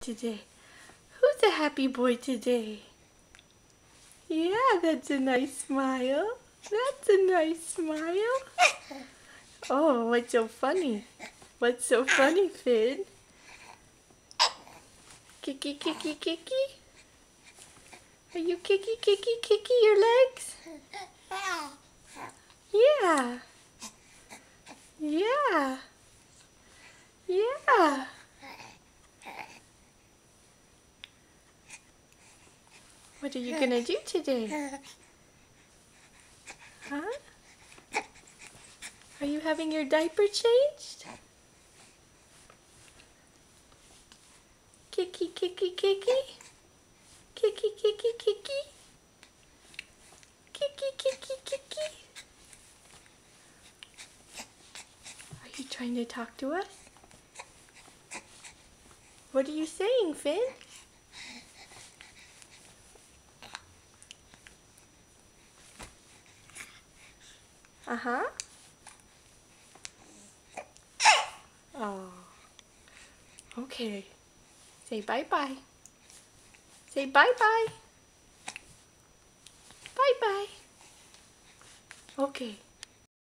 today? Who's a happy boy today? Yeah, that's a nice smile. That's a nice smile. Oh, what's so funny? What's so funny, Finn? Kicky, kicky, kicky? Are you kicky, kicky, kicky your legs? Yeah. Yeah. Yeah. What are you gonna do today? Huh? Are you having your diaper changed? Kicky, kicky, kicky? Kicky, kicky, kicky? Kicky, kicky, kicky? Are you trying to talk to us? What are you saying, Finn? Uh-huh. Oh. Okay. Say bye-bye. Say bye-bye. Bye-bye. Okay.